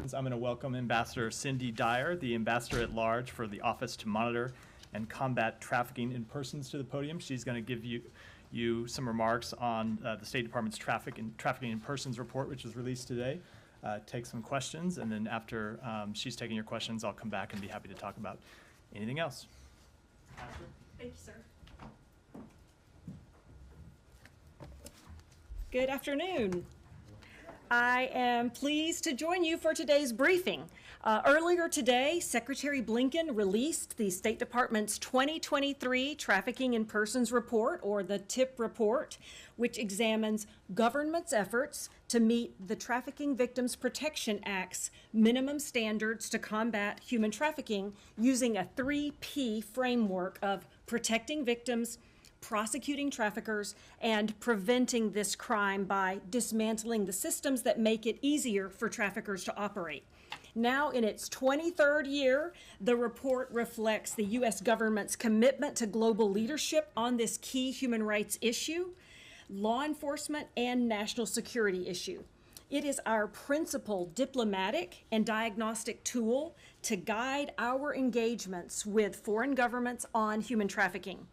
I'm going to welcome Ambassador Cindy Dyer, the Ambassador at Large for the Office to Monitor and Combat Trafficking in Persons, to the podium. She's going to give you some remarks on the State Department's Trafficking in Persons report, which was released today. Take some questions, and then after she's taking your questions, I'll come back and be happy to talk about anything else. Thank you, sir. Good afternoon. I am pleased to join you for today's briefing. Earlier today, Secretary Blinken released the State Department's 2023 Trafficking in Persons report, or the TIP report, which examines government's efforts to meet the Trafficking Victims Protection Act's minimum standards to combat human trafficking using a 3P framework of protecting victims, prosecuting traffickers, and preventing this crime by dismantling the systems that make it easier for traffickers to operate. Now in its 23rd year, the report reflects the U.S. government's commitment to global leadership on this key human rights issue, law enforcement, and national security issue. It is our principal diplomatic and diagnostic tool to guide our engagements with foreign governments on human trafficking.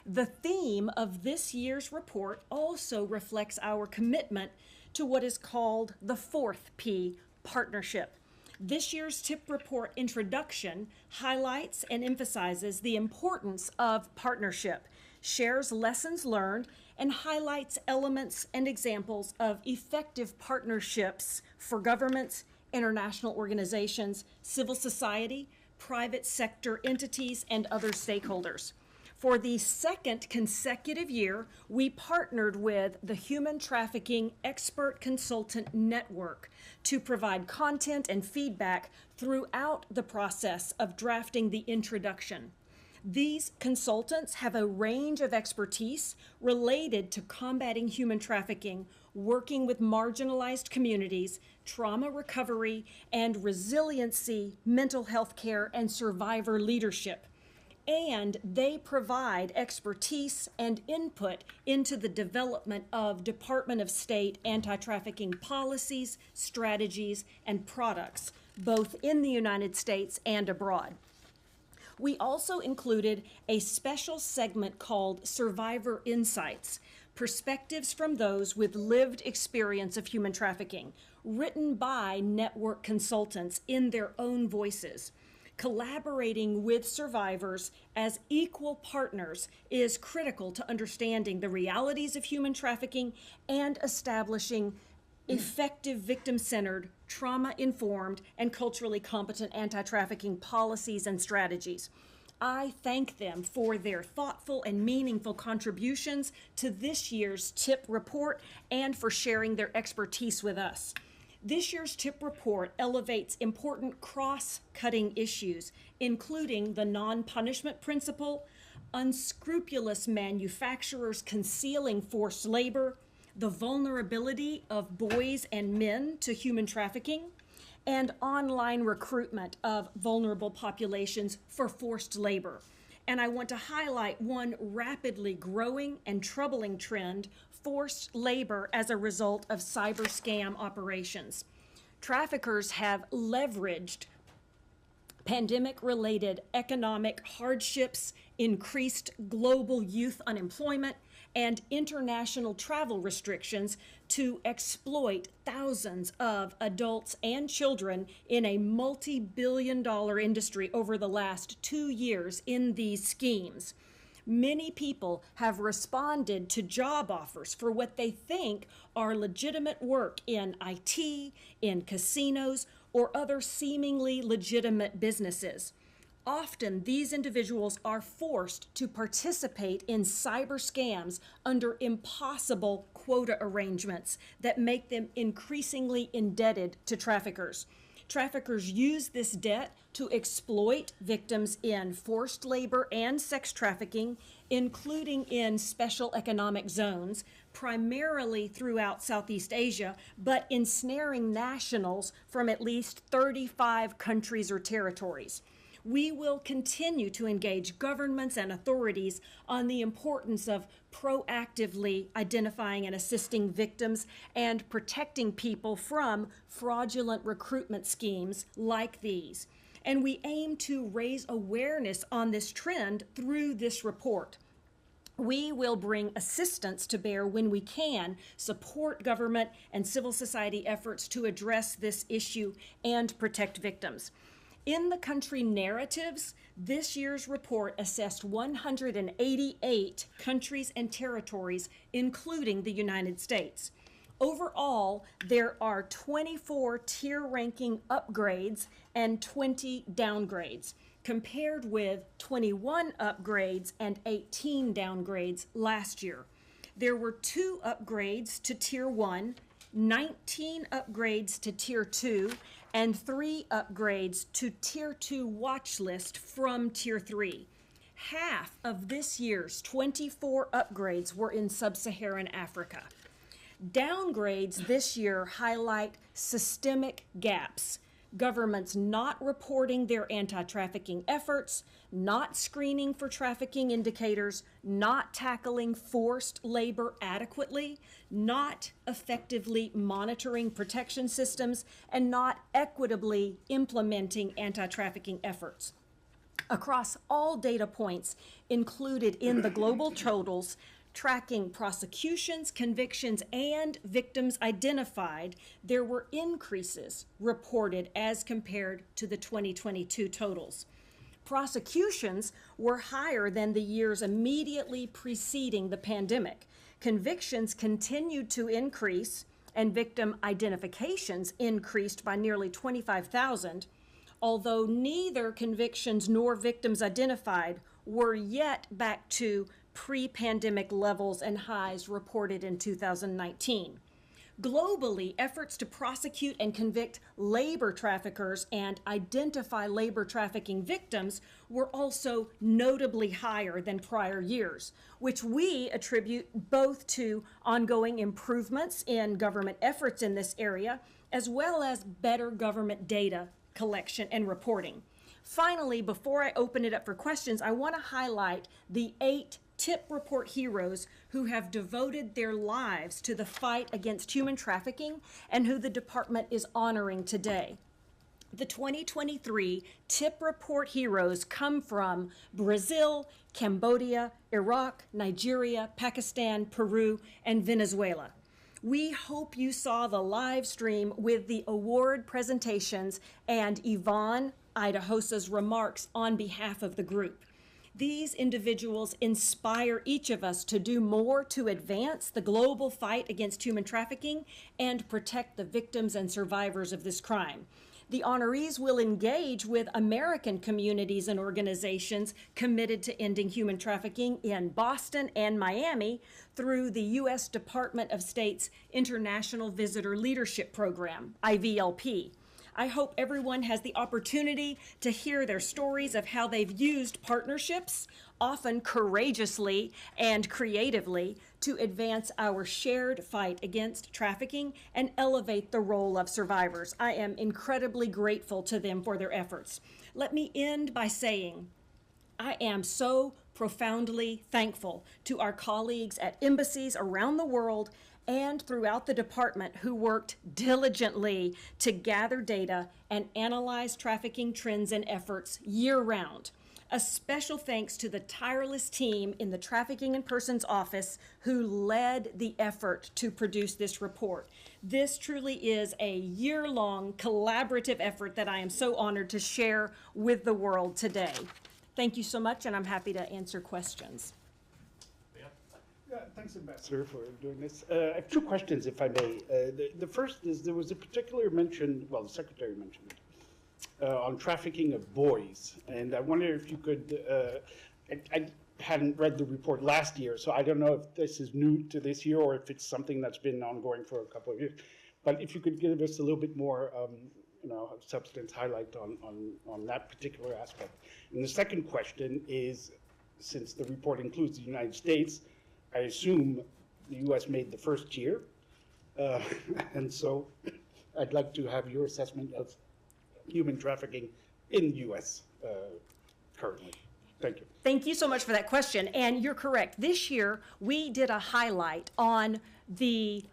The theme of this year's report also reflects our commitment to what is called the 4th P, partnership. This year's TIP report introduction highlights and emphasizes the importance of partnership, shares lessons learned, and highlights elements and examples of effective partnerships for governments, international organizations, civil society, private sector entities, and other stakeholders. For the second consecutive year, we partnered with the Human Trafficking Expert Consultant Network to provide content and feedback throughout the process of drafting the introduction. These consultants have a range of expertise related to combating human trafficking, working with marginalized communities, trauma recovery and resiliency, mental health care, and survivor leadership. And they provide expertise and input into the development of Department of State anti-trafficking policies, strategies, and products, both in the United States and abroad. We also included a special segment called Survivor Insights, perspectives from those with lived experience of human trafficking, written by network consultants in their own voices. Collaborating with survivors as equal partners is critical to understanding the realities of human trafficking and establishing effective victim-centered, trauma-informed, and culturally competent anti-trafficking policies and strategies. I thank them for their thoughtful and meaningful contributions to this year's TIP report and for sharing their expertise with us. This year's TIP report elevates important cross-cutting issues, including the non-punishment principle, unscrupulous manufacturers concealing forced labor, the vulnerability of boys and men to human trafficking, and online recruitment of vulnerable populations for forced labor. And I want to highlight one rapidly growing and troubling trend: forced labor as a result of cyber scam operations. Traffickers have leveraged pandemic-related economic hardships, increased global youth unemployment, and international travel restrictions to exploit thousands of adults and children in a multi-billion-dollar industry over the last 2 years in these schemes. Many people have responded to job offers for what they think are legitimate work in IT, in casinos, or other seemingly legitimate businesses. Often, these individuals are forced to participate in cyber scams under impossible quota arrangements that make them increasingly indebted to traffickers. Traffickers use this debt to exploit victims in forced labor and sex trafficking, including in special economic zones, primarily throughout Southeast Asia, but ensnaring nationals from at least 35 countries or territories. We will continue to engage governments and authorities on the importance of proactively identifying and assisting victims and protecting people from fraudulent recruitment schemes like these. And we aim to raise awareness on this trend through this report. We will bring assistance to bear when we can, support government and civil society efforts to address this issue and protect victims. In the country narratives, this year's report assessed 188 countries and territories, including the United States. Overall, there are 24 tier ranking upgrades and 20 downgrades, compared with 21 upgrades and 18 downgrades last year. There were 2 upgrades to Tier 1, 19 upgrades to Tier 2, and 3 upgrades to Tier 2 watch list from Tier 3. Half of this year's 24 upgrades were in sub-Saharan Africa. Downgrades this year highlight systemic gaps. Governments not reporting their anti-trafficking efforts, not screening for trafficking indicators, not tackling forced labor adequately, not effectively monitoring protection systems, and not equitably implementing anti-trafficking efforts. Across all data points included in the global totals, tracking prosecutions, convictions, and victims identified, there were increases reported as compared to the 2022 totals. Prosecutions were higher than the years immediately preceding the pandemic. Convictions continued to increase, and victim identifications increased by nearly 25,000, although neither convictions nor victims identified were yet back to pre-pandemic levels and highs reported in 2019. Globally, efforts to prosecute and convict labor traffickers and identify labor trafficking victims were also notably higher than prior years, which we attribute both to ongoing improvements in government efforts in this area, as well as better government data collection and reporting. Finally, before I open it up for questions, I want to highlight the 8 TIP report heroes who have devoted their lives to the fight against human trafficking and who the department is honoring today. The 2023 TIP report heroes come from Brazil, Cambodia, Iraq, Nigeria, Pakistan, Peru, and Venezuela. We hope you saw the live stream with the award presentations and Yvonne Idahosa's remarks on behalf of the group. These individuals inspire each of us to do more to advance the global fight against human trafficking and protect the victims and survivors of this crime. The honorees will engage with American communities and organizations committed to ending human trafficking in Boston and Miami through the U.S. Department of State's International Visitor Leadership Program, IVLP. I hope everyone has the opportunity to hear their stories of how they've used partnerships, often courageously and creatively, to advance our shared fight against trafficking and elevate the role of survivors. I am incredibly grateful to them for their efforts. Let me end by saying, I am so profoundly thankful to our colleagues at embassies around the world and throughout the department who worked diligently to gather data and analyze trafficking trends and efforts year-round. A special thanks to the tireless team in the Trafficking in Persons Office who led the effort to produce this report. This truly is a year-long collaborative effort that I am so honored to share with the world today. Thank you so much, and I'm happy to answer questions. Yeah, thanks, Ambassador, for doing this. I have 2 questions, if I may. The first is there was a particular mention, well, the Secretary mentioned it, on trafficking of boys. And I wonder if you could, I hadn't read the report last year, so I don't know if this is new to this year or if it's something that's been ongoing for a couple of years. But if you could give us a little bit more substance highlight on that particular aspect. And the second question is, since the report includes the United States, I assume the U.S. made the first tier, and so I'd like to have your assessment of human trafficking in U.S. Currently? Thank you. Thank you so much for that question. And you're correct. This year, we did a highlight on the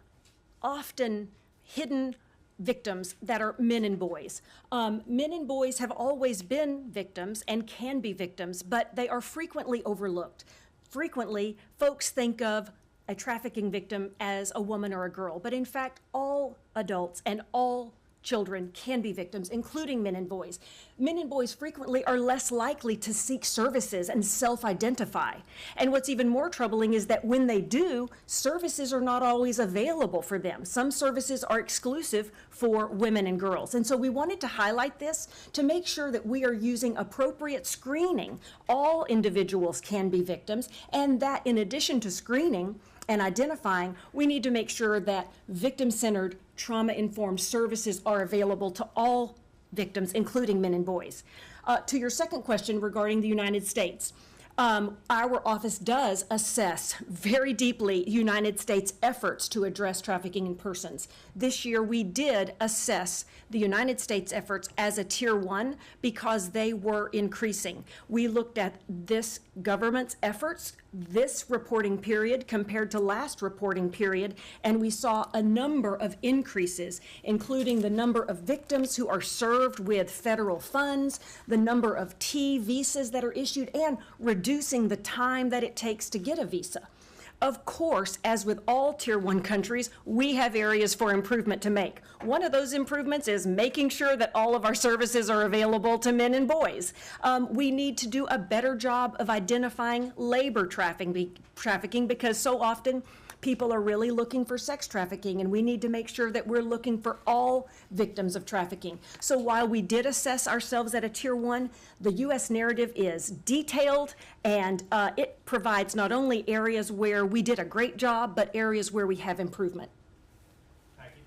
often hidden victims that are men and boys. Men and boys have always been victims and can be victims, but they are frequently overlooked. Frequently, folks think of a trafficking victim as a woman or a girl, but in fact, all adults and all children can be victims, including men and boys. Men and boys frequently are less likely to seek services and self-identify. And what's even more troubling is that when they do, services are not always available for them. Some services are exclusive for women and girls. And so we wanted to highlight this to make sure that we are using appropriate screening. All individuals can be victims, and that in addition to screening and identifying, we need to make sure that victim-centered, trauma-informed services are available to all victims, including men and boys. To your second question regarding the United States, our office does assess very deeply United States efforts to address trafficking in persons. This year, we did assess the United States efforts as a tier 1 because they were increasing. We looked at this government's efforts this reporting period compared to last reporting period, and we saw a number of increases, including the number of victims who are served with federal funds, the number of T visas that are issued, and reducing the time that it takes to get a visa. Of course, as with all Tier 1 countries, we have areas for improvement to make. One of those improvements is making sure that all of our services are available to men and boys. We need to do a better job of identifying labor trafficking because so often people are really looking for sex trafficking, and we need to make sure that we're looking for all victims of trafficking. So while we did assess ourselves at a Tier 1, the U.S. narrative is detailed, and it provides not only areas where we did a great job, but areas where we have improvement. Thank you.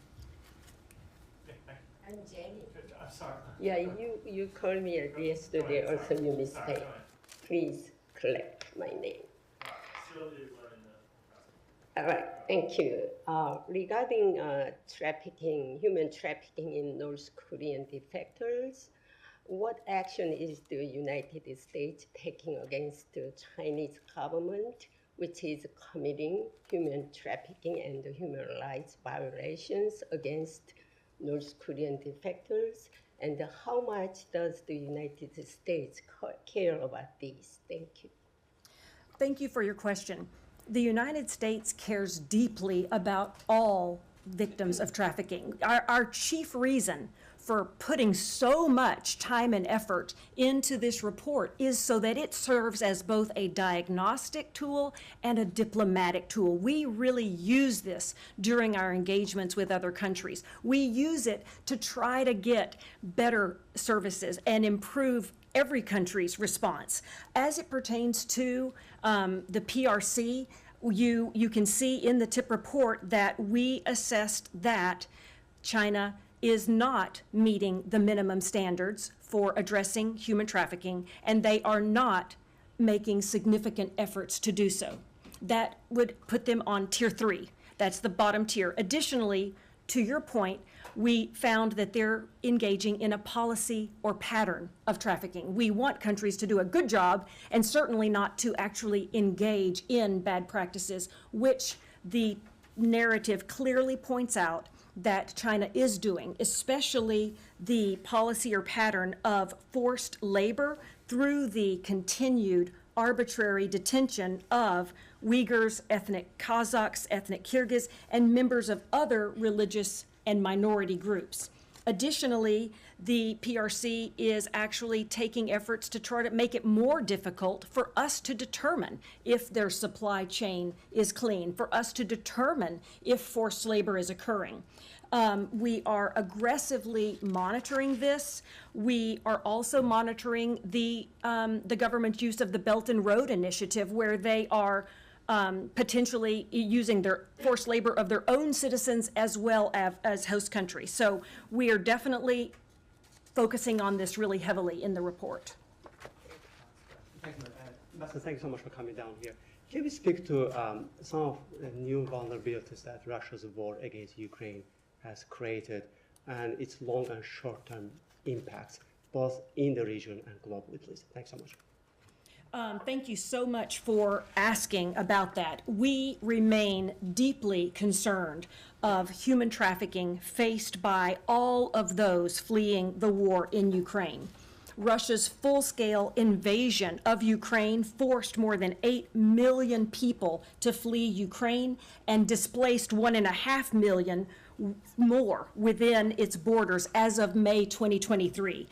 Okay, thank you. I'm Jenny. I'm sorry. Yeah, you called me yesterday, also you mistake. Please correct my name. All right, thank you. Regarding trafficking, human trafficking in North Korean defectors, what action is the United States taking against the Chinese government, which is committing human trafficking and human rights violations against North Korean defectors? And how much does the United States care about this? Thank you. Thank you for your question. The United States cares deeply about all victims of trafficking. Our chief reason for putting so much time and effort into this report is so that it serves as both a diagnostic tool and a diplomatic tool. We really use this during our engagements with other countries. We use it to try to get better services and improve every country's response. As it pertains to the PRC, you can see in the TIP report that we assessed that China is not meeting the minimum standards for addressing human trafficking, and they are not making significant efforts to do so. That would put them on Tier 3. That's the bottom tier. Additionally, to your point, we found that they're engaging in a policy or pattern of trafficking. We want countries to do a good job and certainly not to actually engage in bad practices, which the narrative clearly points out that China is doing, especially the policy or pattern of forced labor through the continued arbitrary detention of Uyghurs, ethnic Kazakhs, ethnic Kyrgyz, and members of other religious and minority groups. Additionally, the PRC is actually taking efforts to try to make it more difficult for us to determine if their supply chain is clean, for us to determine if forced labor is occurring. We are aggressively monitoring this. We are also monitoring the government's use of the Belt and Road Initiative, where they are potentially using their forced labor of their own citizens as well as host countries. So we are definitely focusing on this really heavily in the report. Thank you. Ambassador, thank you so much for coming down here. Can we speak to some of the new vulnerabilities that Russia's war against Ukraine has created and its long and short-term impacts? both in the region and globally, please? Thanks so much. Thank you so much for asking about that. We remain deeply concerned of human trafficking faced by all of those fleeing the war in Ukraine. Russia's full-scale invasion of Ukraine forced more than 8 million people to flee Ukraine and displaced 1.5 million more within its borders as of May 2023.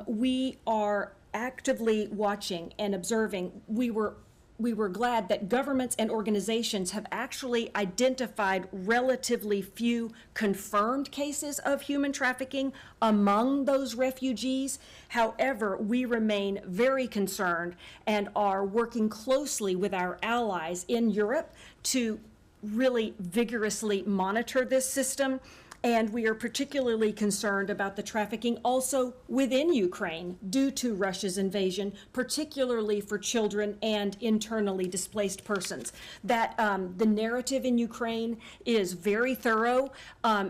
We are actively watching and observing. We were glad that governments and organizations have actually identified relatively few confirmed cases of human trafficking among those refugees. However, we remain very concerned and are working closely with our allies in Europe to really vigorously monitor this system. And we are particularly concerned about the trafficking also within Ukraine due to Russia's invasion, particularly for children and internally displaced persons. That the narrative in Ukraine is very thorough,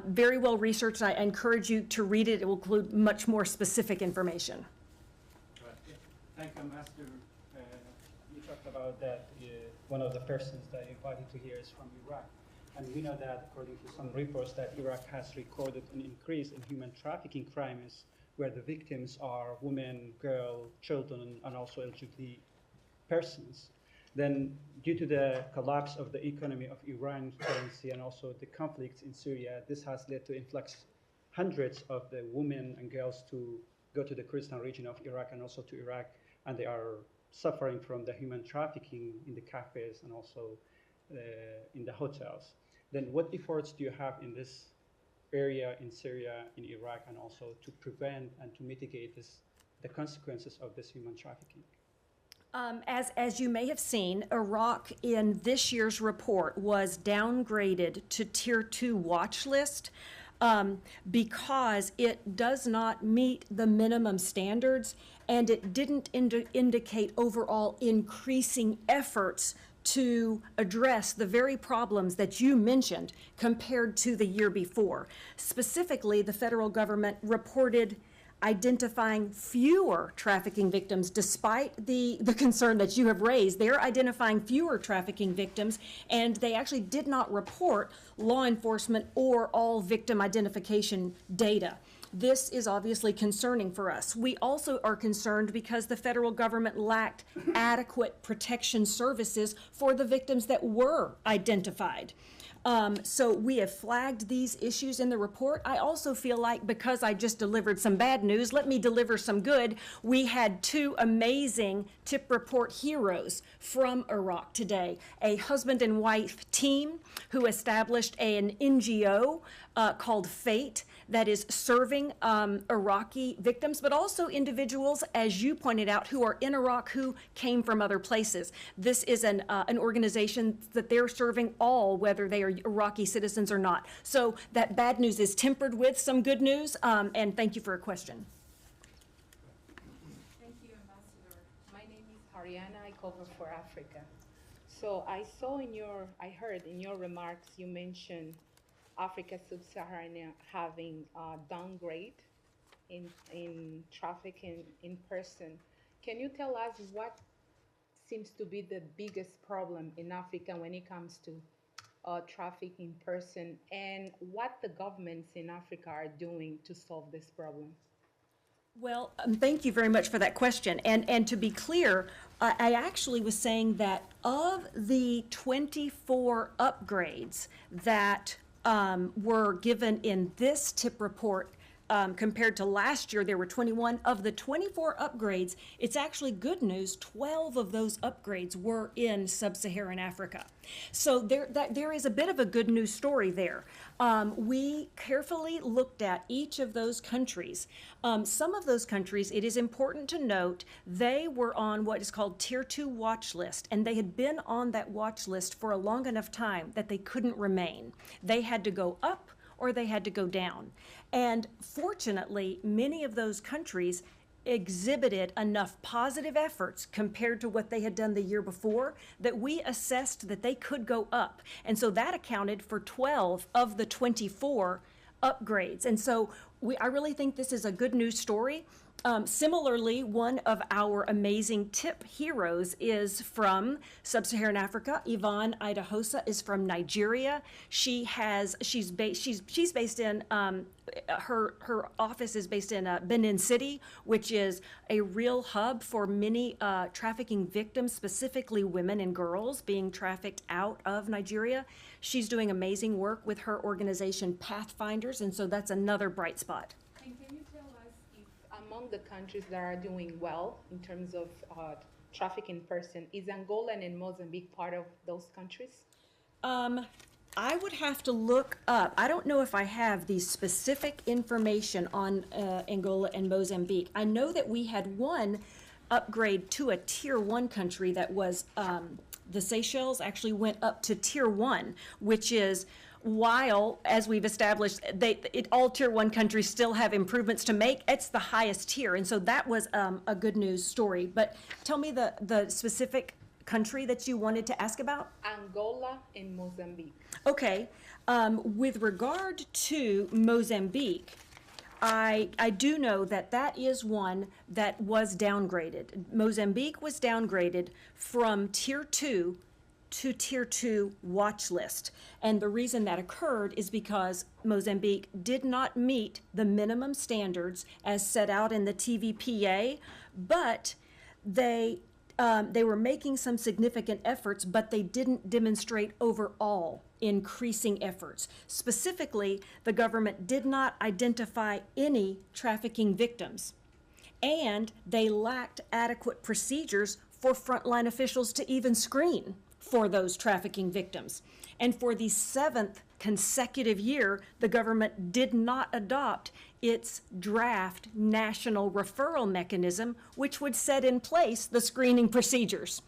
very well researched. I encourage you to read it. It will include much more specific information. Thank you, Ambassador. You talked about that one of the persons that you invited to here is from Iraq. And we know that, according to some reports, that Iraq has recorded an increase in human trafficking crimes where the victims are women, girls, children, and also LGBT persons. Then, due to the collapse of the economy of Iran currency and also the conflicts in Syria, this has led to influx hundreds of the women and girls to go to the Kurdistan region of Iraq and also to Iraq, and they are suffering from the human trafficking in the cafes and also in the hotels. Then what efforts do you have in this area in Syria, in Iraq, and also to prevent and to mitigate the consequences of this human trafficking? As you may have seen, Iraq in this year's report was downgraded to Tier 2 watch list because it does not meet the minimum standards and it didn't indicate overall increasing efforts to address the very problems that you mentioned compared to the year before. Specifically, the federal government reported identifying fewer trafficking victims despite the concern that you have raised. They're identifying fewer trafficking victims, and they actually did not report law enforcement or all victim identification data. This is obviously concerning for us. We also are concerned because the federal government lacked adequate protection services for the victims that were identified. So we have flagged these issues in the report. I also feel like because I just delivered some bad news, let me deliver some good. We had two amazing tip report heroes from Iraq today, a husband and wife team who established an NGO called FATE that is serving Iraqi victims, but also individuals, as you pointed out, who are in Iraq who came from other places. This is an organization that they're serving all, whether they are Iraqi citizens or not. So that bad news is tempered with some good news, and thank you for a question. Thank you, Ambassador. My name is Ariana. I cover for Africa. So I heard in your remarks you mentioned Africa Sub-Saharan having downgrade in trafficking in person. Can you tell us what seems to be the biggest problem in Africa when it comes to trafficking in person, and what the governments in Africa are doing to solve this problem? Well, thank you very much for that question. And to be clear, I actually was saying that of the 24 upgrades that were given in this tip report, compared to last year, there were 21. Of the 24 upgrades, it's actually good news. 12 of those upgrades were in sub-Saharan Africa. So there is a bit of a good news story there. We carefully looked at each of those countries. Some of those countries, it is important to note, they were on what is called Tier 2 watch list, and they had been on that watch list for a long enough time that they couldn't remain. They had to go up or they had to go down. And fortunately, many of those countries exhibited enough positive efforts compared to what they had done the year before that we assessed that they could go up. And so that accounted for 12 of the 24 upgrades. And so I really think this is a good news story. Similarly, one of our amazing tip heroes is from Sub-Saharan Africa. Yvonne Idahosa is from Nigeria. She's based in her office is based in Benin City, which is a real hub for many trafficking victims, specifically women and girls being trafficked out of Nigeria. She's doing amazing work with her organization Pathfinders, and so that's another bright spot. And can you tell us if among the countries that are doing well in terms of trafficking person, is Angola and Mozambique part of those countries? I would have to look up. I don't know if I have the specific information on Angola and Mozambique. I know that we had one upgrade to a tier 1 country that was the Seychelles actually went up to tier 1, which is, while, as we've established, all tier 1 countries still have improvements to make, it's the highest tier. And so that was a good news story. But tell me the specific country that you wanted to ask about? Angola and Mozambique. Okay. With regard to Mozambique, I do know that that is one that was downgraded. Mozambique was downgraded from tier 2 to tier 2 watch list. And the reason that occurred is because Mozambique did not meet the minimum standards as set out in the TVPA, but they were making some significant efforts, but they didn't demonstrate overall increasing efforts. Specifically, the government did not identify any trafficking victims, and they lacked adequate procedures for frontline officials to even screen for those trafficking victims. And for the 7th consecutive year, the government did not adopt its draft national referral mechanism, which would set in place the screening procedures.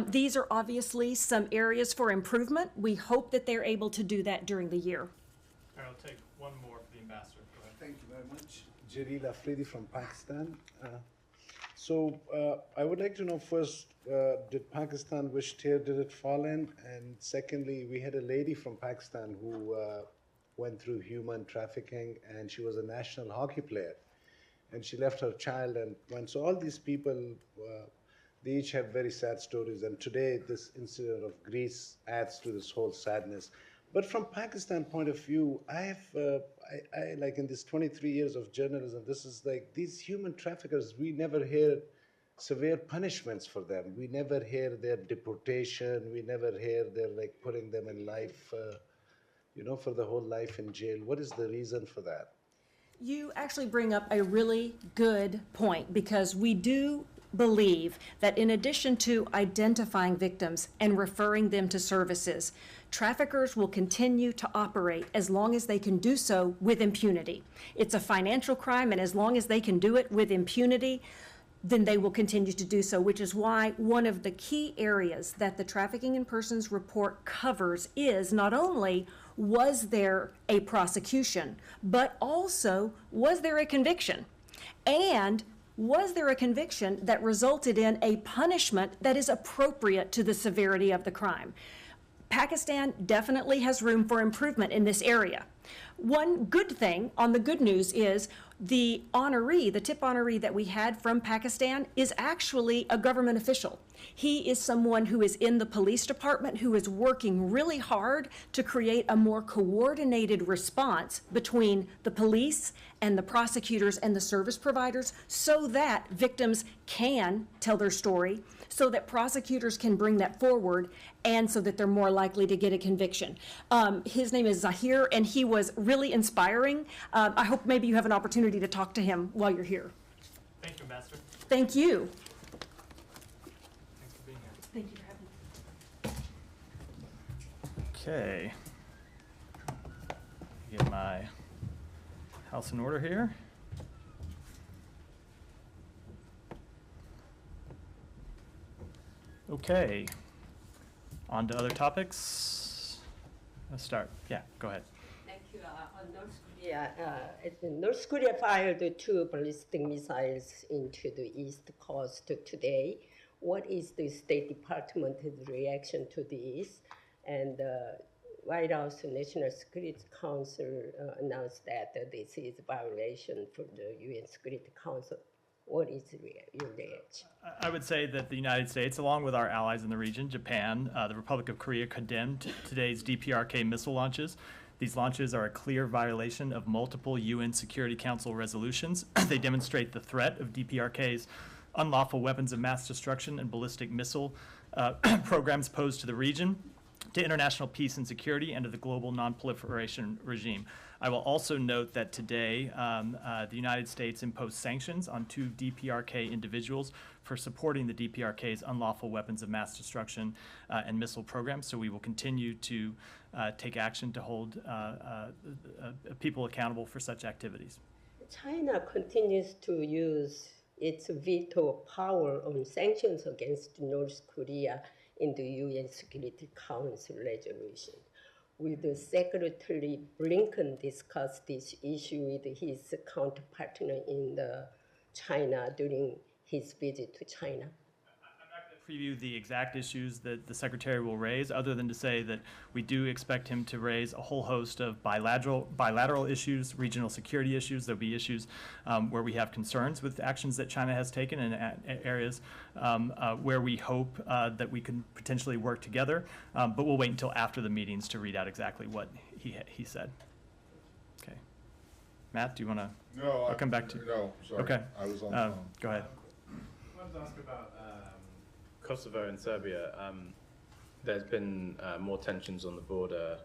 These are obviously some areas for improvement. We hope that they're able to do that during the year. All right, I'll take one more for the ambassador. Go ahead. Thank you very much. Jaleel Afridi from Pakistan. I would like to know first, did Pakistan, which tier did it fall in? And secondly, we had a lady from Pakistan who went through human trafficking, and she was a national hockey player. And she left her child and went. So all these people, they each have very sad stories. And today, this incident of Greece adds to this whole sadness. But from Pakistan point of view, I like in this 23 years of journalism, this is like these human traffickers, we never hear severe punishments for them. We never hear their deportation. We never hear their like putting them in life, for the whole life in jail. What is the reason for that? You actually bring up a really good point, because we do believe that in addition to identifying victims and referring them to services, traffickers will continue to operate as long as they can do so with impunity. It's a financial crime, and as long as they can do it with impunity, then they will continue to do so, which is why one of the key areas that the Trafficking in Persons report covers is not only was there a prosecution, but also was there a conviction? And was there a conviction that resulted in a punishment that is appropriate to the severity of the crime? Pakistan definitely has room for improvement in this area. One good thing on the good news is the honoree, the tip honoree that we had from Pakistan, is actually a government official. He is someone who is in the police department, who is working really hard to create a more coordinated response between the police and the prosecutors and the service providers, so that victims can tell their story, so that prosecutors can bring that forward, and so that they're more likely to get a conviction. His name is Zahir, and he was really inspiring. I hope maybe you have an opportunity to talk to him while you're here. Thank you, Ambassador. Thank you. Thanks for being here. Thank you for having me. Okay. Get my house in order here. Okay. On to other topics. Let's start. Yeah, go ahead. Thank you. On North Korea, North Korea fired 2 ballistic missiles into the East Coast today. What is the State Department's reaction to this? And White House National Security Council announced that this is a violation for the UN Security Council. What is your reaction? I would say that the United States, along with our allies in the region, Japan, the Republic of Korea, condemned today's DPRK missile launches. These launches are a clear violation of multiple UN Security Council resolutions. They demonstrate the threat of DPRK's unlawful weapons of mass destruction and ballistic missile programs posed to the region, to international peace and security, and to the global nonproliferation regime. I will also note that today the United States imposed sanctions on 2 DPRK individuals for supporting the DPRK's unlawful weapons of mass destruction and missile programs. So we will continue to take action to hold people accountable for such activities. China continues to use its veto power on sanctions against North Korea in the UN Security Council resolution. Will the Secretary Blinken discuss this issue with his counterpart in China during his visit to China? I'm not going to preview the exact issues that the Secretary will raise, other than to say that we do expect him to raise a whole host of bilateral issues, regional security issues. There'll be issues where we have concerns with actions that China has taken, and areas where we hope that we can potentially work together. But we'll wait until after the meetings to read out exactly what he said. Okay. Matt, do you want to? No, I'll come back to. No, sorry. Okay. I was on the phone. Go ahead. I wanted to ask about Kosovo and Serbia. There's been more tensions on the border,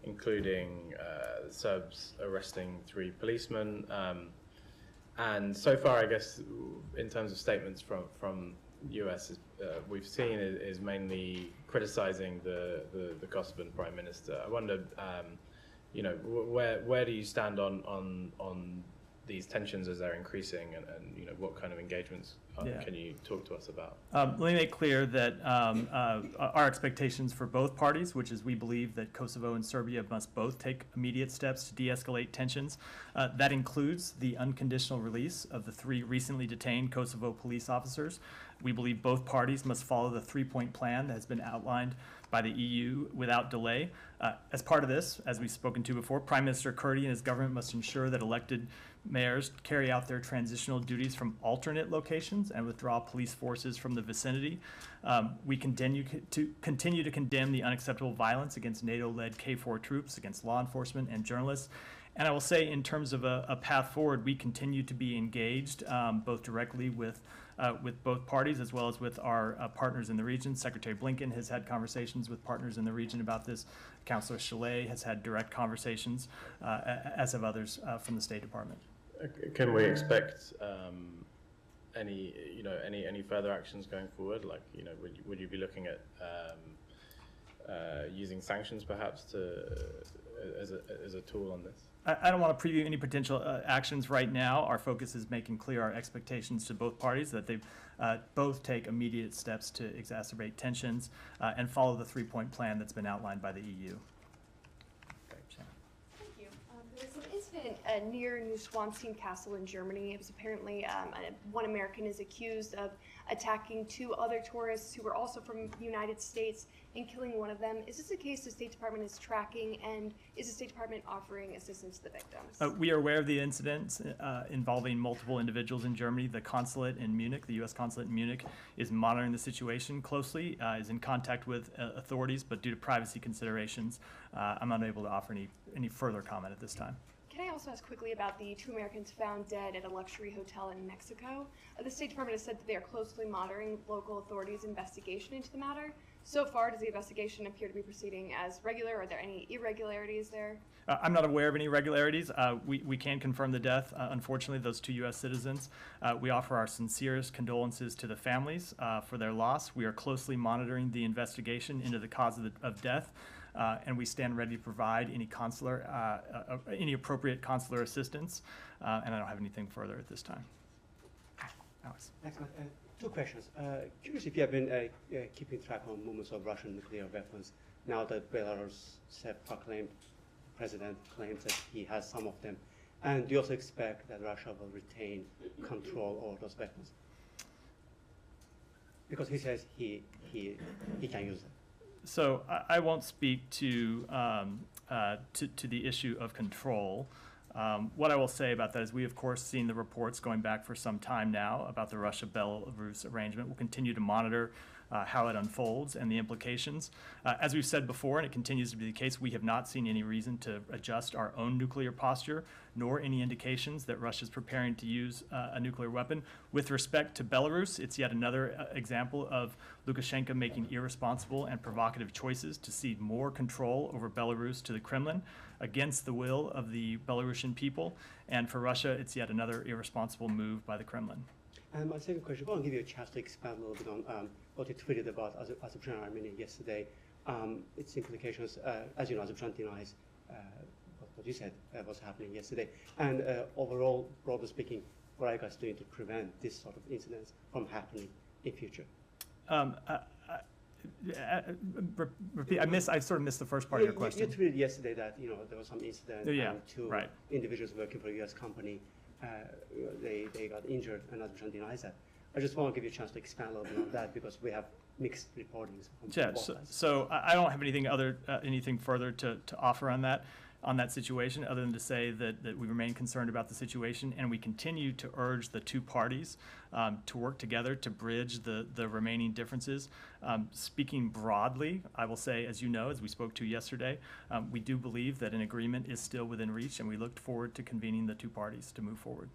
including Serbs arresting 3 policemen. And so far, I guess, in terms of statements from US, we've seen is mainly criticizing the Kosovan Prime Minister. I wonder, you know, where do you stand on these tensions as they're increasing, and you know, what kind of engagements can you talk to us about? Let me make clear that our expectations for both parties, which is we believe that Kosovo and Serbia must both take immediate steps to de-escalate tensions. That includes the unconditional release of the 3 recently detained Kosovo police officers. We believe both parties must follow the 3-point plan that has been outlined by the EU without delay. As part of this, as we've spoken to before, Prime Minister Kurdi and his government must ensure that elected mayors carry out their transitional duties from alternate locations and withdraw police forces from the vicinity. We continue to condemn the unacceptable violence against NATO-led KFOR troops, against law enforcement and journalists. And I will say, in terms of a path forward, we continue to be engaged both directly with both parties as well as with our partners in the region. Secretary Blinken has had conversations with partners in the region about this. Councilor Chalet has had direct conversations, as have others from the State Department. Can we expect any further actions going forward? Like, you know, would you be looking at using sanctions perhaps as a tool on this? I don't want to preview any potential actions right now. Our focus is making clear our expectations to both parties that they both take immediate steps to exacerbate tensions and follow the 3-point plan that's been outlined by the EU. There was an incident near Neuschwanstein Castle in Germany. It was apparently one American is accused of attacking 2 other tourists who were also from the United States and killing one of them. Is this a case the State Department is tracking, and is the State Department offering assistance to the victims? We are aware of the incidents involving multiple individuals in Germany. The consulate in Munich, the U.S. consulate in Munich, is monitoring the situation closely, is in contact with authorities, but due to privacy considerations, I'm unable to offer any further comment at this time. Can I also ask quickly about the 2 Americans found dead at a luxury hotel in Mexico? The State Department has said that they are closely monitoring local authorities' investigation into the matter. So far, does the investigation appear to be proceeding as regular? Are there any irregularities there? I'm not aware of any irregularities. We can confirm the death, unfortunately, those 2 U.S. citizens. We offer our sincerest condolences to the families for their loss. We are closely monitoring the investigation into the cause of death. And we stand ready to provide any appropriate consular assistance. And I don't have anything further at this time. Alex. Excellent. 2 questions. Curious if you have been keeping track on movements of Russian nuclear weapons now that Belarus self-proclaimed president claims that he has some of them. And do you also expect that Russia will retain control over those weapons? Because he says he can use them. So I won't speak to the issue of control. What I will say about that is we, of course, seen the reports going back for some time now about the Russia-Belarus arrangement. We'll continue to monitor how it unfolds and the implications. As we've said before, and it continues to be the case, we have not seen any reason to adjust our own nuclear posture, nor any indications that Russia is preparing to use a nuclear weapon. With respect to Belarus, it's yet another example of Lukashenko making irresponsible and provocative choices to cede more control over Belarus to the Kremlin against the will of the Belarusian people. And for Russia, it's yet another irresponsible move by the Kremlin. And my second question, I want to give you a chance to expand a little bit on what you tweeted about Azerbaijan and Armenia yesterday. Its implications, as you know, Azerbaijan denies what you said was happening yesterday. And overall, broadly speaking, what are you guys doing to prevent this sort of incidents from happening in future? Repeat. I sort of missed the first part of your question. You tweeted yesterday that there was some incident and two right. individuals working for a U.S. company, they got injured, and Azerbaijan denies that. I just want to give you a chance to expand a little bit on that because we have mixed reportings. Yeah. So I don't have anything further to offer on that situation, other than to say that we remain concerned about the situation, and we continue to urge the two parties to work together to bridge the remaining differences. Speaking broadly, I will say, as you know, as we spoke to yesterday, we do believe that an agreement is still within reach, and we look forward to convening the two parties to move forward.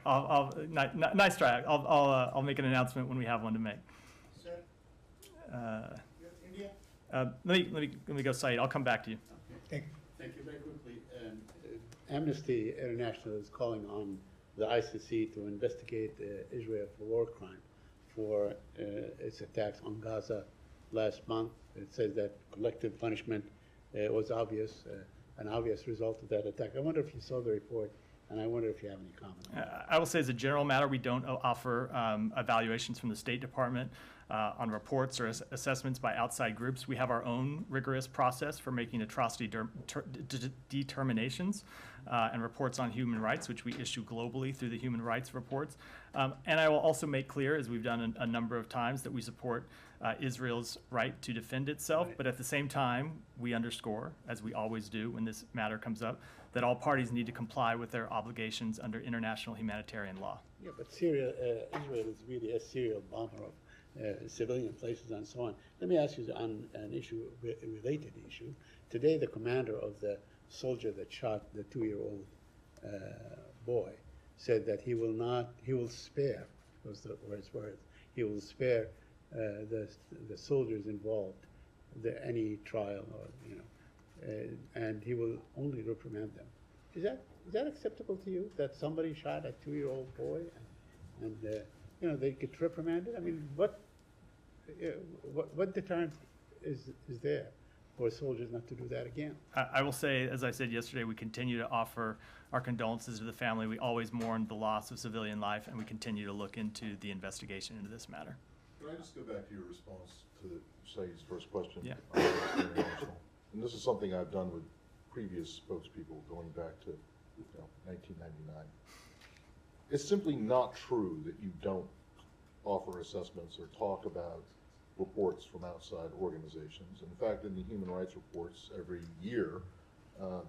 Nice try. I'll make an announcement when we have one to make. Sir, India? Let me go, Saeed. I'll come back to you. Thank you. Very quickly. Amnesty International is calling on the ICC to investigate Israel for war crime for its attacks on Gaza last month. It says that collective punishment was obvious, an obvious result of that attack. I wonder if you saw the report, and I wonder if you have any comment on that. I will say, as a general matter, we don't offer evaluations from the State Department on reports or assessments by outside groups. We have our own rigorous process for making atrocity determinations and reports on human rights, which we issue globally through the human rights reports. And I will also make clear, as we've done a number of times, that we support Israel's right to defend itself. But at the same time, we underscore, as we always do when this matter comes up, that all parties need to comply with their obligations under international humanitarian law. Yeah, but Israel is really a serial bomber of civilian places and so on. Let me ask you on an related issue. Today, the commander of the soldier that shot the 2-year-old boy said that he will spare, was the words, he will spare the soldiers involved any trial and he will only reprimand them. Is that acceptable to you, that somebody shot a 2-year-old boy and they get reprimanded? I mean, what deterrent is there for soldiers not to do that again? I will say, as I said yesterday, we continue to offer our condolences to the family. We always mourn the loss of civilian life, and we continue to look into the investigation into this matter. Can I just go back to your response to Saeed's first question? Yeah. And this is something I've done with previous spokespeople going back to 1999. It's simply not true that you don't offer assessments or talk about reports from outside organizations. In fact, in the human rights reports every year,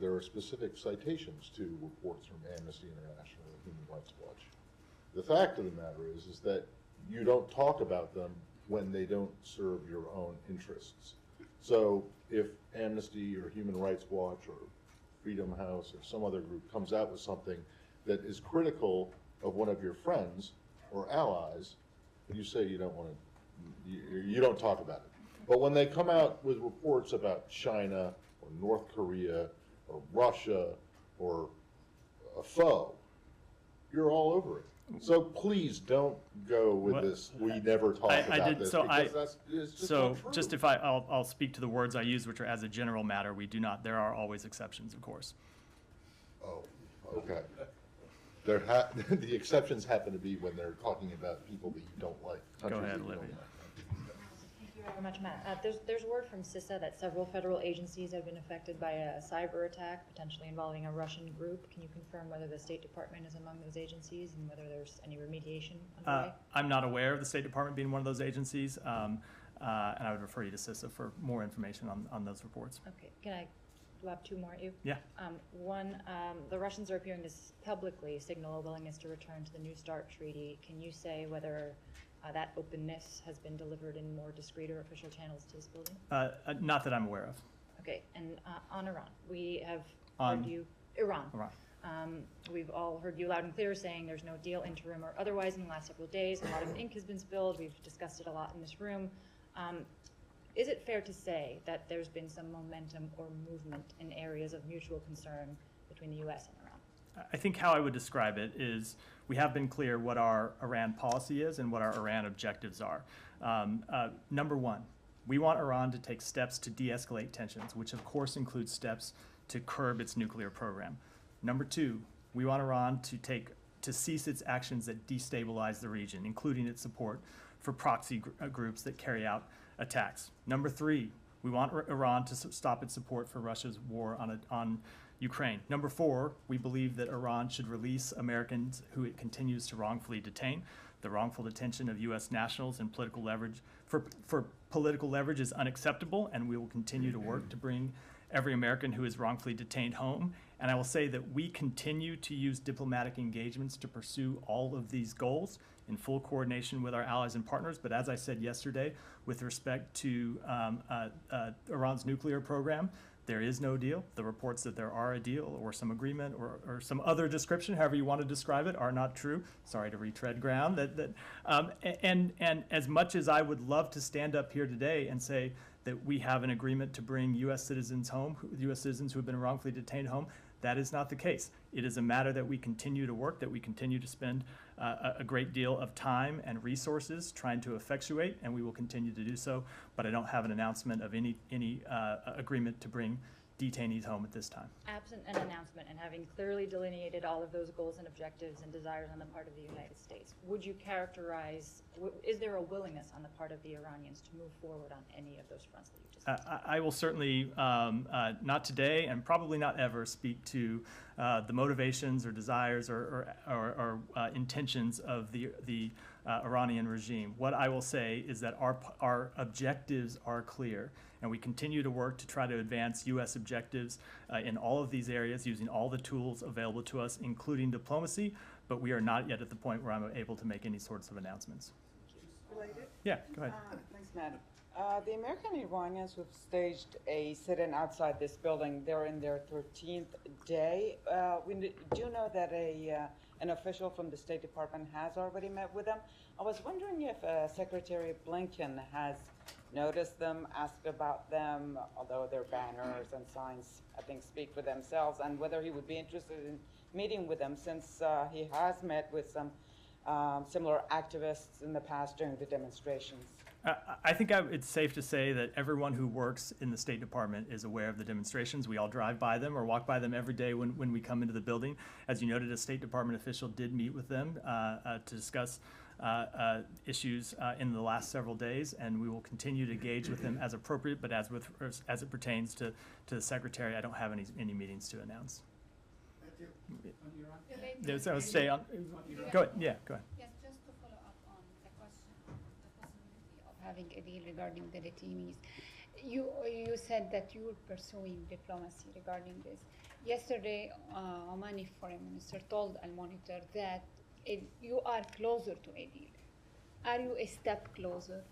there are specific citations to reports from Amnesty International and Human Rights Watch. The fact of the matter is that you don't talk about them when they don't serve your own interests. So if Amnesty or Human Rights Watch or Freedom House or some other group comes out with something that is critical of one of your friends or allies, you say you don't want to, you don't talk about it. But when they come out with reports about China or North Korea or Russia or a foe, you're all over it. So please don't go with this. We never talk about this. Just if I'll speak to the words I use, which are as a general matter. We do not. There are always exceptions, of course. Oh, okay. The exceptions happen to be when they're talking about people that you don't like. Go ahead, Olivia. Thank you very much, Matt. There's word from CISA that several federal agencies have been affected by a cyber attack, potentially involving a Russian group. Can you confirm whether the State Department is among those agencies and whether there's any remediation underway? I'm not aware of the State Department being one of those agencies. and I would refer you to CISA for more information on those reports. Okay, do I have two more at you? Yeah. One, the Russians are appearing to publicly signal a willingness to return to the New START treaty. Can you say whether that openness has been delivered in more discreet or official channels to this building? Not that I'm aware of. Okay, and on Iran, we have On heard you, Iran. Iran. We've all heard you loud and clear saying there's no deal, interim or otherwise, in the last several days. A lot of ink has been spilled. We've discussed it a lot in this room. Is it fair to say that there's been some momentum or movement in areas of mutual concern between the U.S. and Iran? I think how I would describe it is we have been clear what our Iran policy is and what our Iran objectives are. Number one, we want Iran to take steps to de-escalate tensions, which of course includes steps to curb its nuclear program. Number two, we want Iran to cease its actions that destabilize the region, including its support for proxy groups that carry out attacks. Number three, we want Iran to stop its support for Russia's war on Ukraine. Number four, we believe that Iran should release Americans who it continues to wrongfully detain. The wrongful detention of U.S. nationals and political leverage for political leverage is unacceptable, and we will continue to work to bring every American who is wrongfully detained home. And I will say that we continue to use diplomatic engagements to pursue all of these goals in full coordination with our allies and partners. But as I said yesterday, with respect to Iran's nuclear program, there is no deal. The reports that there are a deal or some agreement or some other description, however you want to describe it, are not true. Sorry to retread ground. And as much as I would love to stand up here today and say that we have an agreement to bring U.S. citizens home, U.S. citizens who have been wrongfully detained home, that is not the case. It is a matter that we continue to work, that we continue to spend a great deal of time and resources trying to effectuate, and we will continue to do so. But I don't have an announcement of any agreement to bring detainees home at this time. Absent an announcement and having clearly delineated all of those goals and objectives and desires on the part of the United States, would you characterize, is there a willingness on the part of the Iranians to move forward on any of those fronts that you just mentioned? I will certainly, not today and probably not ever, speak to the motivations or desires or intentions of the Iranian regime. What I will say is that our objectives are clear, and we continue to work to try to advance U.S. objectives in all of these areas using all the tools available to us, including diplomacy, but we are not yet at the point where I'm able to make any sorts of announcements. Related? Yeah, go ahead. Thanks, Madam. The American Iranians who've staged a sit-in outside this building, they're in their 13th day. We do know that an official from the State Department has already met with them. I was wondering if Secretary Blinken has noticed them, asked about them, although their banners and signs, I think, speak for themselves, and whether he would be interested in meeting with them, since he has met with some similar activists in the past during the demonstrations. I think it's safe to say that everyone who works in the State Department is aware of the demonstrations. We all drive by them or walk by them every day when we come into the building. As you noted, a State Department official did meet with them to discuss issues in the last several days, and we will continue to engage with them as appropriate, but as it pertains to the Secretary, I don't have any meetings to announce. Yes, I would say go ahead. Yeah, go ahead. Yes, just to follow up on the question of the possibility of having a deal regarding the detainees. You said that you were pursuing diplomacy regarding this. Yesterday, Omani Foreign Minister told Al Monitor that you are closer to a deal. Are you a step closer,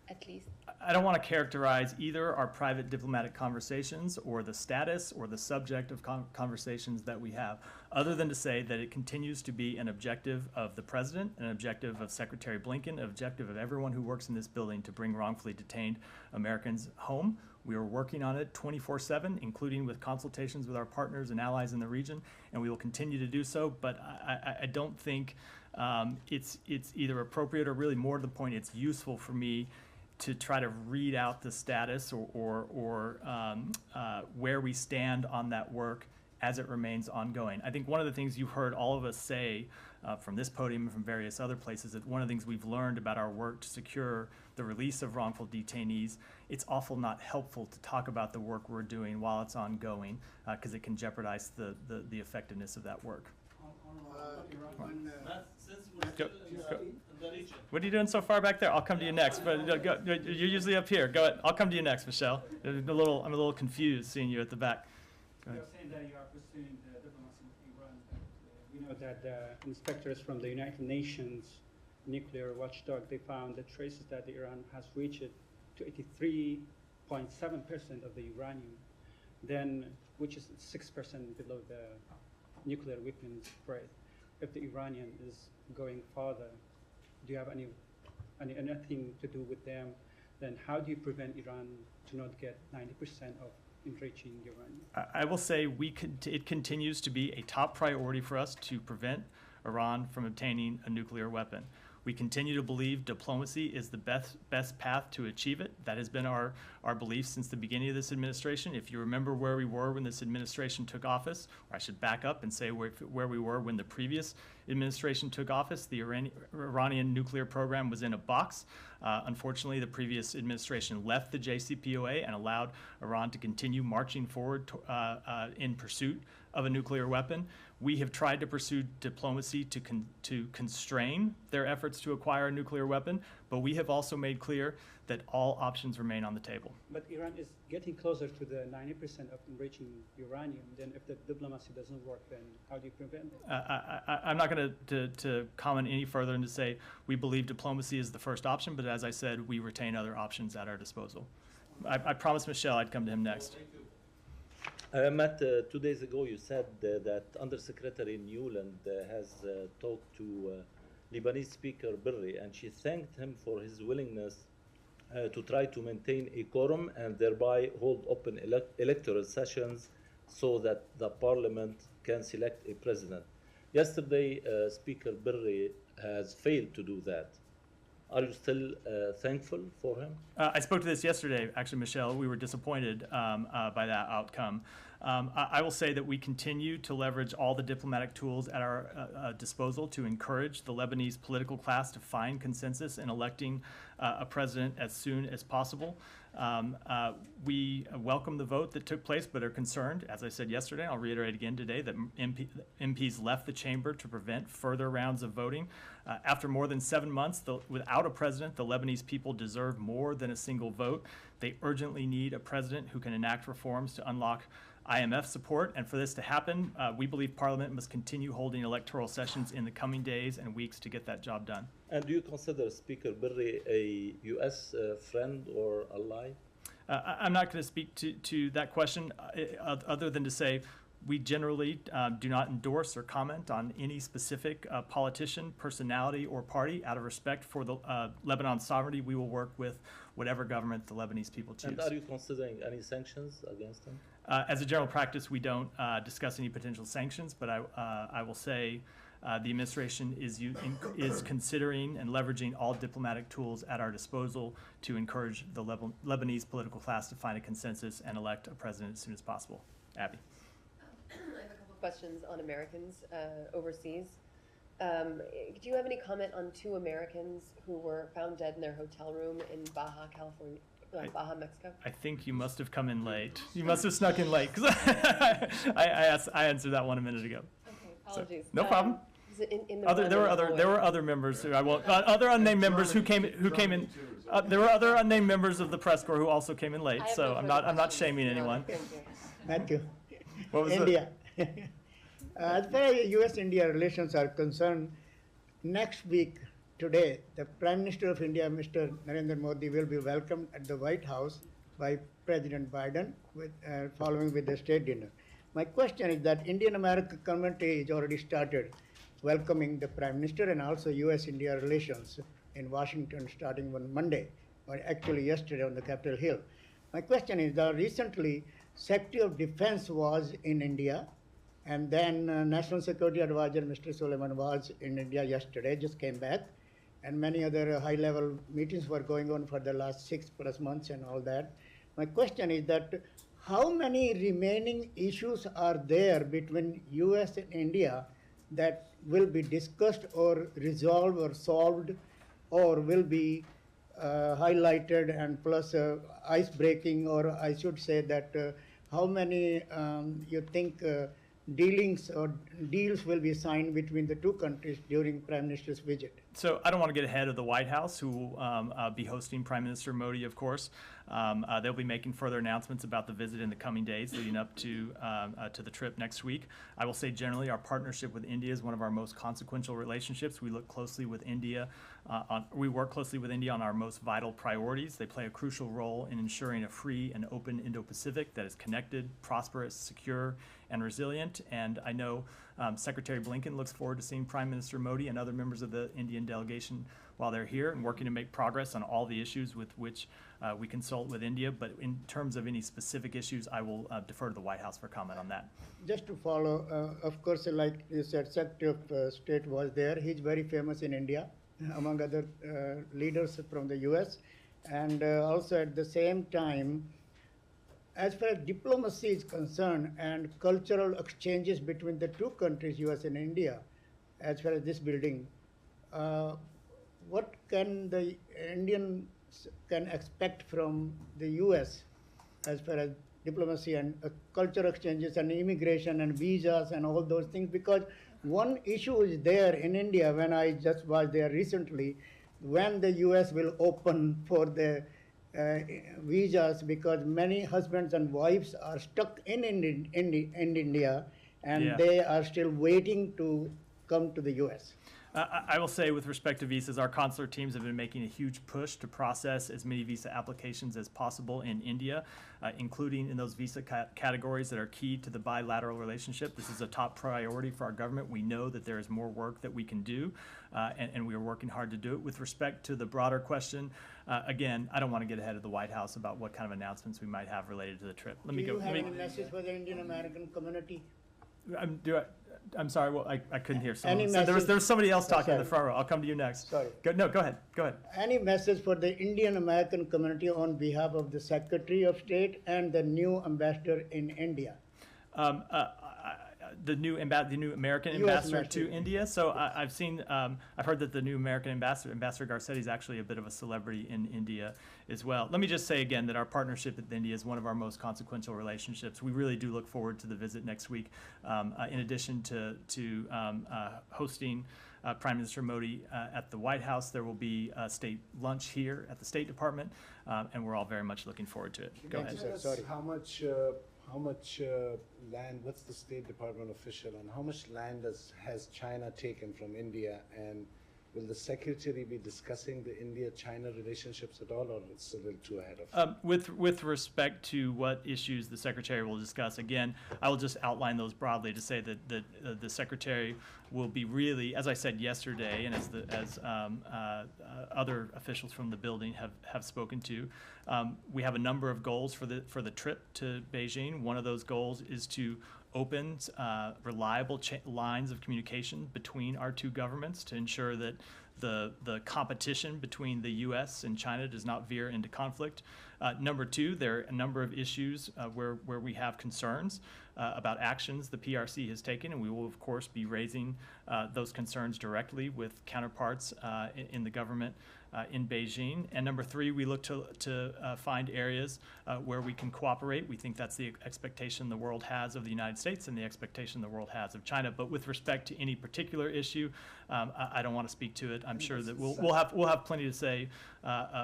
at least? I don't want to characterize either our private diplomatic conversations or the status or the subject of conversations that we have, other than to say that it continues to be an objective of the President, an objective of Secretary Blinken, an objective of everyone who works in this building to bring wrongfully detained Americans home. We are working on it 24/7, including with consultations with our partners and allies in the region, and we will continue to do so. But I don't think it's either appropriate or, really more to the point, it's useful for me to try to read out the status or where we stand on that work as it remains ongoing. I think one of the things you've heard all of us say from this podium and from various other places, that one of the things we've learned about our work to secure the release of wrongful detainees, it's awful not helpful to talk about the work we're doing while it's ongoing, because it can jeopardize the effectiveness of that work. Since we're still in the region, What are you doing so far back there? I'll come to you next. But you're usually up here. Go ahead. I'll come to you next, Michelle. I'm a little confused seeing you at the back. Go ahead. You're saying that you are pursuing the diplomacy with Iran. We know that inspectors from the United Nations nuclear watchdog, they found the traces that Iran has reached to 83.7% of the uranium, then which is 6% below the nuclear weapons grade. If the Iranian is going farther, do you have anything to do with them? Then how do you prevent Iran to not get 90% of enriching uranium? I will say it continues to be a top priority for us to prevent Iran from obtaining a nuclear weapon. We continue to believe diplomacy is the best path to achieve it. That has been our belief since the beginning of this administration. If you remember where we were when this administration took office, or I should back up and say where we were when the previous administration took office, the Iranian nuclear program was in a box. Unfortunately, the previous administration left the JCPOA and allowed Iran to continue marching forward in pursuit of a nuclear weapon. We have tried to pursue diplomacy to constrain their efforts to acquire a nuclear weapon, but we have also made clear that all options remain on the table. But Iran is getting closer to the 90% of enriching uranium. Then if the diplomacy doesn't work, then how do you prevent it? I'm not going to comment any further and to say we believe diplomacy is the first option, but as I said, we retain other options at our disposal. I promised Michelle I'd come to him next. Matt, 2 days ago you said that Undersecretary Newland has talked to Lebanese Speaker Berri, and she thanked him for his willingness to try to maintain a quorum and thereby hold open electoral sessions so that the parliament can select a president. Yesterday, Speaker Berri has failed to do that. Are you still thankful for him? I spoke to this yesterday, actually, Michelle. We were disappointed by that outcome. I will say that we continue to leverage all the diplomatic tools at our disposal to encourage the Lebanese political class to find consensus in electing a president as soon as possible. We welcome the vote that took place, but are concerned, as I said yesterday, I'll reiterate again today, that MPs left the chamber to prevent further rounds of voting. After more than 7 months without a president, the Lebanese people deserve more than a single vote. They urgently need a president who can enact reforms to unlock IMF support, and for this to happen, we believe Parliament must continue holding electoral sessions in the coming days and weeks to get that job done. And do you consider Speaker Berri a U.S. Friend or ally? I'm not going to speak to that question other than to say we generally do not endorse or comment on any specific politician, personality, or party. Out of respect for the Lebanon's sovereignty, we will work with whatever government the Lebanese people choose. And are you considering any sanctions against him? As a general practice, we don't discuss any potential sanctions, but I will say the administration is considering and leveraging all diplomatic tools at our disposal to encourage the Lebanese political class to find a consensus and elect a president as soon as possible. Abby. I have a couple of questions on Americans overseas. Do you have any comment on 2 Americans who were found dead in their hotel room in Baja, California? Baja, Mexico? I think you must have come in late. You must have snuck in late because I answered that one a minute ago. Okay, apologies. So, no problem. There were other members who I won't. Other unnamed members who came in. There were other unnamed members of the press corps who also came in late. So I'm not shaming anyone. Matthew. What was India. As far as U.S.-India relations are concerned, next week, today, the Prime Minister of India, Mr. Narendra Modi, will be welcomed at the White House by President Biden, following with the state dinner. My question is that Indian-American community has already started welcoming the Prime Minister and also U.S.-India relations in Washington starting on Monday, or actually yesterday on the Capitol Hill. My question is that recently Secretary of Defense was in India, and then National Security Advisor Mr. Suleiman was in India yesterday, just came back, and many other high-level meetings were going on for the last 6+ months and all that. My question is that how many remaining issues are there between US and India that will be discussed or resolved or solved or will be highlighted, and plus ice breaking, or I should say that how many you think dealings or deals will be signed between the two countries during Prime Minister's visit? So I don't want to get ahead of the White House, who will be hosting Prime Minister Modi, of course. They'll be making further announcements about the visit in the coming days leading up to the trip next week. I will say generally our partnership with India is one of our most consequential relationships. We look closely with India. We work closely with India on our most vital priorities. They play a crucial role in ensuring a free and open Indo-Pacific that is connected, prosperous, secure, and resilient. And I know Secretary Blinken looks forward to seeing Prime Minister Modi and other members of the Indian delegation while they're here and working to make progress on all the issues with which we consult with India. But in terms of any specific issues, I will defer to the White House for comment on that. Just to follow, of course, like you said, Secretary of State was there. He's very famous in India, among other leaders from the US. And also at the same time, as far as diplomacy is concerned and cultural exchanges between the two countries, US and India, as far as this building, what can the Indians can expect from the US as far as diplomacy and cultural exchanges and immigration and visas and all those things? Because one issue is there in India when I just was there recently, when the US will open for the visas, because many husbands and wives are stuck in India and Yeah. they are still waiting to come to the US. I will say with respect to visas, our consular teams have been making a huge push to process as many visa applications as possible in India, including in those visa categories that are key to the bilateral relationship. This is a top priority for our government. We know that there is more work that we can do, and we are working hard to do it. With respect to the broader question, again, I don't want to get ahead of the White House about what kind of announcements we might have related to the trip. Do you have any message for the Indian American community? I'm sorry, well, I couldn't hear. Any So there was message- somebody else talking in the Sorry. front row. I'll come to you next. Sorry. No, go ahead. Go ahead. Any message for the Indian American community on behalf of the Secretary of State and the new ambassador in India? The new American US ambassador ambassador. to India. So I've heard that the new American ambassador, Ambassador Garcetti, is actually a bit of a celebrity in India as well. Let me just say again that our partnership with India is one of our most consequential relationships. We really do look forward to the visit next week. In addition to hosting Prime Minister Modi at the White House, there will be a state lunch here at the State Department, and we're all very much looking forward to it. Go ahead. Sorry. How much land, what's the State Department official, and how much land has China taken from India? And will the Secretary be discussing the India-China relationships at all, or it's a little too ahead of? With respect to what issues the Secretary will discuss, again, I will just outline those broadly to say that the Secretary will be really, as I said yesterday, and as other officials from the building have spoken to, we have a number of goals for the trip to Beijing. One of those goals is to open reliable lines of communication between our two governments to ensure that the competition between the U.S. and China does not veer into conflict. Number two, there are a number of issues where we have concerns about actions the PRC has taken, and we will, of course, be raising those concerns directly with counterparts in the government in Beijing. And number three, we look to find areas where we can cooperate. We think that's the expectation the world has of the United States and the expectation the world has of China. But with respect to any particular issue, I don't want to speak to it. I'm sure that we'll have plenty to say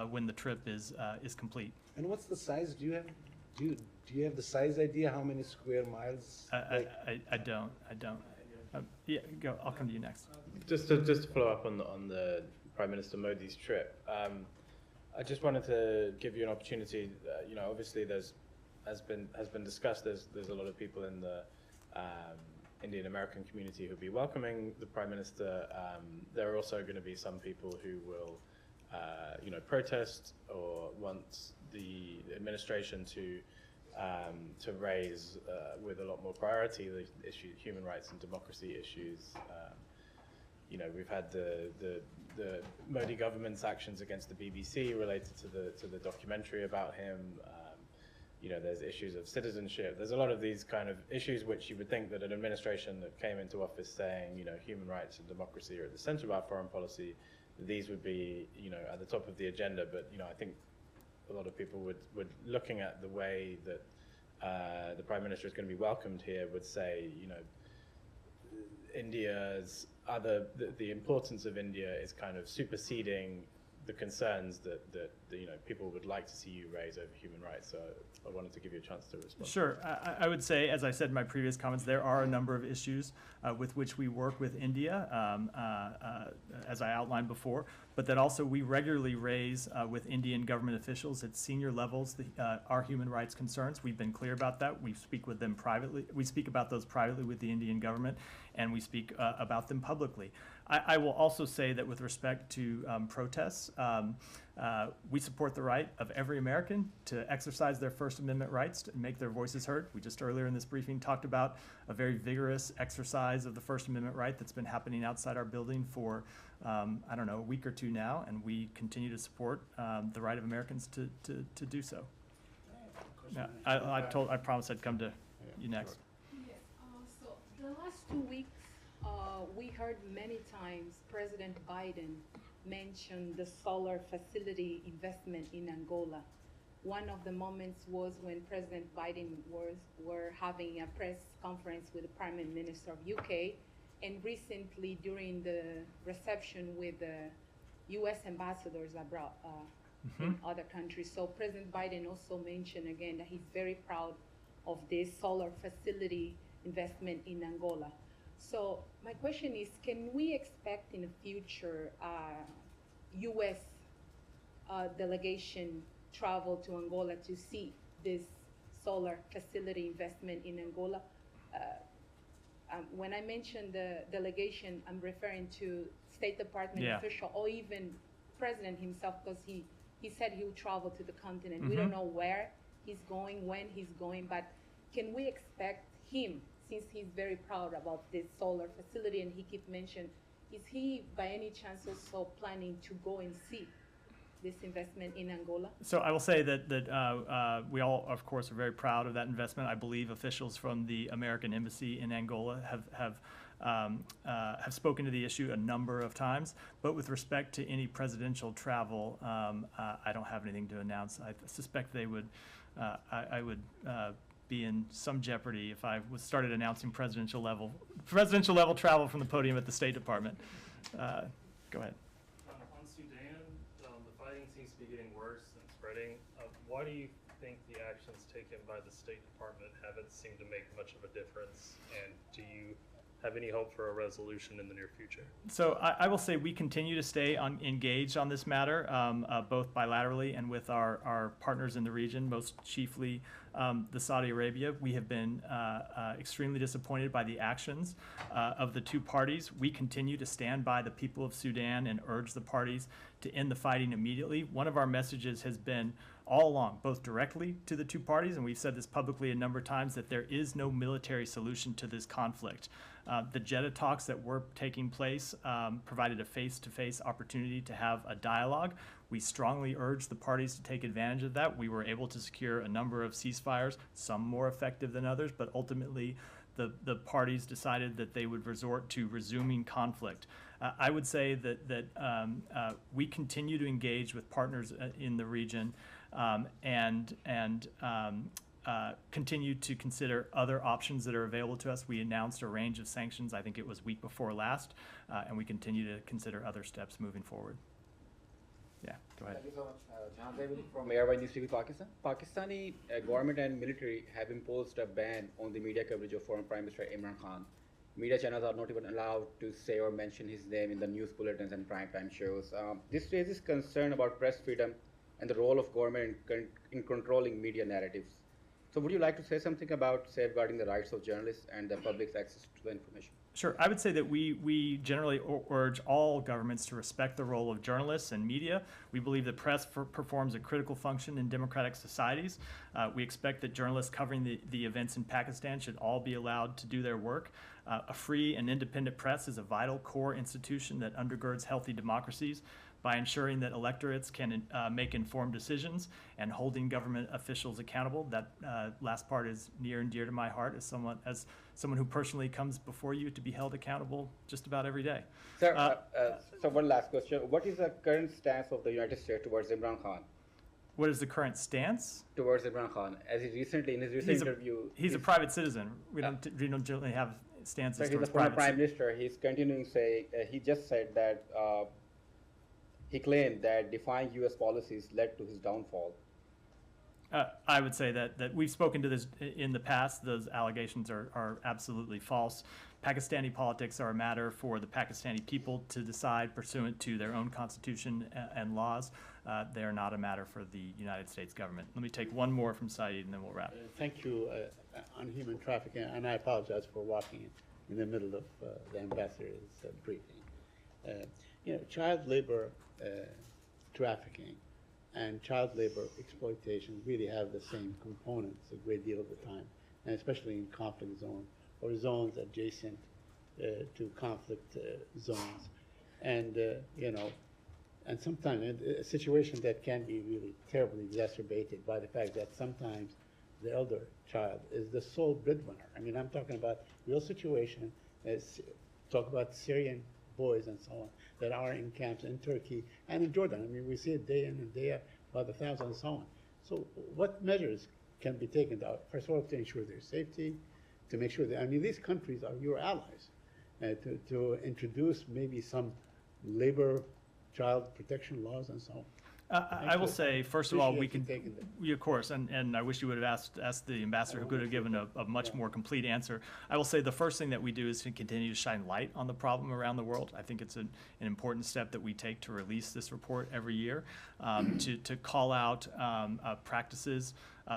when the trip is complete. And what's the size? Do you have the size idea? How many square miles? I don't. Yeah, go. I'll come to you next. Just to follow up on the Prime Minister Modi's trip, I just wanted to give you an opportunity. Obviously, has been discussed. There's a lot of people in the Indian American community who'll be welcoming the Prime Minister. There are also going to be some people who will, protest or want the administration to raise with a lot more priority the issue, human rights and democracy issues. We've had the Modi government's actions against the BBC related to the documentary about him. There's issues of citizenship. There's a lot of these kind of issues which you would think that an administration that came into office saying, human rights and democracy are at the center of our foreign policy, these would be, at the top of the agenda. But, I think a lot of people would looking at the way that the Prime Minister is going to be welcomed here, would say, you know, India's the importance of India is kind of superseding the concerns that you know, people would like to see you raise over human rights. So I wanted to give you a chance to respond. Sure. I would say, as I said in my previous comments, there are a number of issues with which we work with India, as I outlined before, but that also we regularly raise with Indian government officials at senior levels our human rights concerns. We've been clear about that. We speak with them privately. We speak about those privately with the Indian government, and we speak about them publicly. I will also say that with respect to protests, we support the right of every American to exercise their First Amendment rights to make their voices heard. We just earlier in this briefing talked about a very vigorous exercise of the First Amendment right that's been happening outside our building for, I don't know, a week or two now, and we continue to support the right of Americans to do so. Now, I promised I'd come to you next. Yes, so the last 2 weeks, we heard many times President Biden mention the solar facility investment in Angola. One of the moments was when President Biden were having a press conference with the Prime Minister of UK, and recently during the reception with the US ambassadors abroad in other countries. So President Biden also mentioned again that he's very proud of this solar facility investment in Angola. So my question is, can we expect in the future U.S. Delegation travel to Angola to see this solar facility investment in Angola? When I mention the delegation, I'm referring to State Department official or even President himself, because he said he would travel to the continent. We don't know where he's going, when he's going, but can we expect him, since he's very proud about this solar facility and he keeps mentioning, is he by any chance also planning to go and see this investment in Angola? So I will say that we all, of course, are very proud of that investment. I believe officials from the American Embassy in Angola have spoken to the issue a number of times. But with respect to any presidential travel, I don't have anything to announce. I suspect they would. I would be in some jeopardy if I started announcing presidential level travel from the podium at the State Department. Go ahead. On Sudan, the fighting seems to be getting worse and spreading. Why do you think the actions taken by the State Department haven't seemed to make much of a difference? And do you have any hope for a resolution in the near future? So I will say we continue to stay engaged on this matter, both bilaterally and with our partners in the region, most chiefly the Saudi Arabia. We have been extremely disappointed by the actions of the two parties. We continue to stand by the people of Sudan and urge the parties to end the fighting immediately. One of our messages has been all along, both directly to the two parties, and we've said this publicly a number of times, that there is no military solution to this conflict. The Jeddah talks that were taking place provided a face-to-face opportunity to have a dialogue. We strongly urge the parties to take advantage of that. We were able to secure a number of ceasefires, some more effective than others, but ultimately the parties decided that they would resort to resuming conflict. I would say that we continue to engage with partners in the region and continue to consider other options that are available to us. We announced a range of sanctions, I think it was week before last, and we continue to consider other steps moving forward. Yeah, go ahead. Thank you so much. Jahan Zaidi from Airwide News TV, Pakistan. Pakistani government and military have imposed a ban on the media coverage of former Prime Minister Imran Khan. Media channels are not even allowed to say or mention his name in the news bulletins and primetime shows. This raises concern about press freedom and the role of government in controlling media narratives. So would you like to say something about safeguarding the rights of journalists and the public's access to the information? Sure. I would say that we generally urge all governments to respect the role of journalists and media. We believe that press performs a critical function in democratic societies. We expect that journalists covering the events in Pakistan should all be allowed to do their work. A free and independent press is a vital core institution that undergirds healthy democracies by ensuring that electorates can make informed decisions and holding government officials accountable. That last part is near and dear to my heart as someone who personally comes before you to be held accountable just about every day. Sir, so one last question. What is the current stance of the United States towards Imran Khan? What is the current stance? Towards Imran Khan, as he recently, in his recent interview, He's a private citizen. We don't generally have stances he's towards the former private prime minister. He's continuing to say, he just said that he claimed that defying U.S. policies led to his downfall. I would say that we've spoken to this in the past. Those allegations are absolutely false. Pakistani politics are a matter for the Pakistani people to decide pursuant to their own constitution and laws. They are not a matter for the United States government. Let me take one more from Saeed and then we'll wrap. Thank you. On human trafficking, and I apologize for walking in the middle of the ambassador's briefing. Child labor trafficking and child labor exploitation really have the same components a great deal of the time, and especially in conflict zones or zones adjacent to conflict zones. And, and sometimes a situation that can be really terribly exacerbated by the fact that sometimes the elder child is the sole breadwinner. I mean, I'm talking about real situation, talk about Syrian boys and so on that are in camps in Turkey and in Jordan. I mean, we see it day in and day out, about 1,000 and so on. So what measures can be taken, first of all, to ensure their safety, to make sure that, I mean, these countries are your allies, to introduce maybe some labor child protection laws and so on. I will say, first of all, of course, and I wish you would have asked the ambassador who could have given a much more complete answer. I will say the first thing that we do is to continue to shine light on the problem around the world. I think it's an important step that we take to release this report every year, to call out practices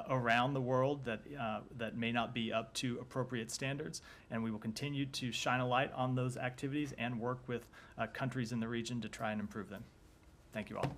around the world that may not be up to appropriate standards, and we will continue to shine a light on those activities and work with countries in the region to try and improve them. Thank you all.